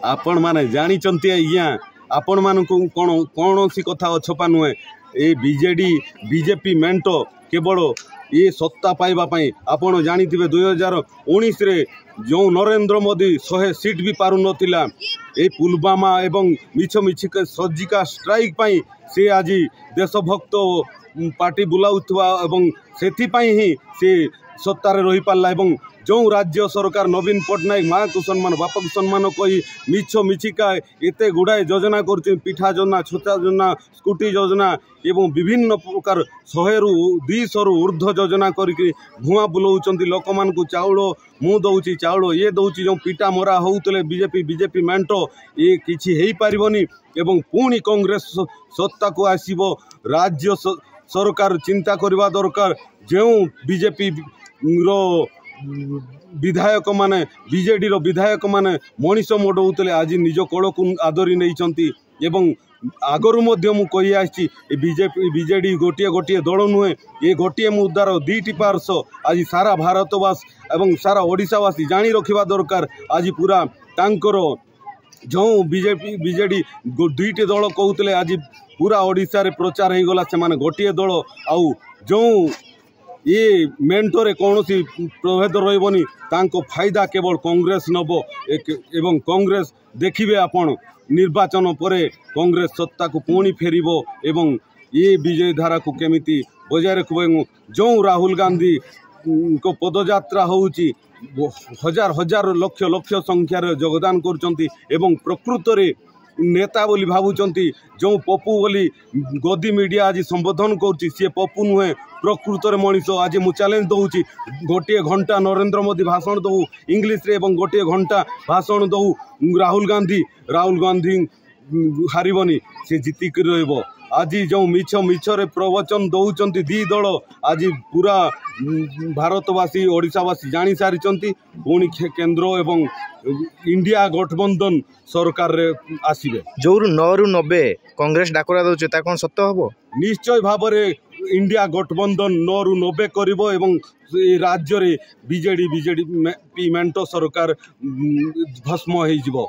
आपण माने जानी चंती आज्ञा आपण मान कौन सी कथा अछपा नुहे ए बीजेपी मेंटो केवल ये सत्ता पाइबापी आपण जानी 2019 रे जो नरेंद्र मोदी 100 सीट भी पारु नथिला ए पुलवामा एवं मिछ मिछिक सर्जिकल स्ट्राइक पाई से आज देशभक्त पार्टी बुलाउथवा एवं सेथिपाई ही से सत्तार रही पारला एवं जो राज्य सरकार नवीन पट्टनायक माँ को सम्मान बापा को सम्मान कही मिछ मिछिका एते गुड़ाए योजना कर पिठा योजना छोटा योजना स्कूटी योजना एवं विभिन्न प्रकार 100 ରୁ 200 ऊर्ध्व योजना करके भुआ बुलाऊँ लोक मान चाउल मु दौची चाउल ये दौची जो पिटा मरा होते बीजेपी मेंटो ये किसी हो पारनी एवं पुणी कांग्रेस सत्ता को आसब राज्य सरकार चिंता करवा दरकार जो बीजेपी रो विधायक माने बीजेडी रो विधायक माने मनीष मोड़ौले आज निज कल को आदरी नहीं एवं आगरू मु कही आसी बीजेडी गोटे गोटे दल नुहे ये गोटे मुद्दार 2टी पार्श्व आज सारा भारतवास एवं सारा ओडिशावासी जानी रखा दरकार आज पूरा तांकर जो बीजेडी 2टी दल कहते आज पूरा ओडिशा रे प्रचार हो गला से माने गोटे दल आउ जो ये मेंटोरे कौन सी प्रभेद रही तांको फायदा केवल कांग्रेस नब एवं कांग्रेस देखिए आपण निर्वाचन परे कांग्रेस सत्ता को पुणी फेरिबो एवं ये विजय धारा को केमिति बजाय रखबो जो राहुल गांधी को पदयात्रा होउची हजार हजार लक्ष लक्ष संख्यार योगदान करचंती एवं प्रकृत रे नेता बोली भावुचंती जो पप्पू बोली गदी मीडिया आज संबोधन करुच्ची सी पप्पू नुहे प्रकृत रे मनीष आज मु चैलेंज दौची गोटे घंटा नरेंद्र मोदी भाषण दऊ इंग्लिश रे एवं गोटे घंटा भाषण दऊ राहुल गांधी हारबनी से जीतिक रहिबो आज जो मिछ रे प्रवचन दौरान 2 दल आज पूरा भारतवासी ओडिशावासी जानी सारी पुणी केंद्र एवं इंडिया गठबंधन सरकार रे आसीबे जो 9 ରୁ 90 कांग्रेस डाकरा दउचे ता कोन सत्य हबो निश्चय भाव में इंडिया गठबंधन 9 ରୁ 90 करिवो एवं राज्य रे बीजेडी मेंटो सरकार भस्म हो जिवो।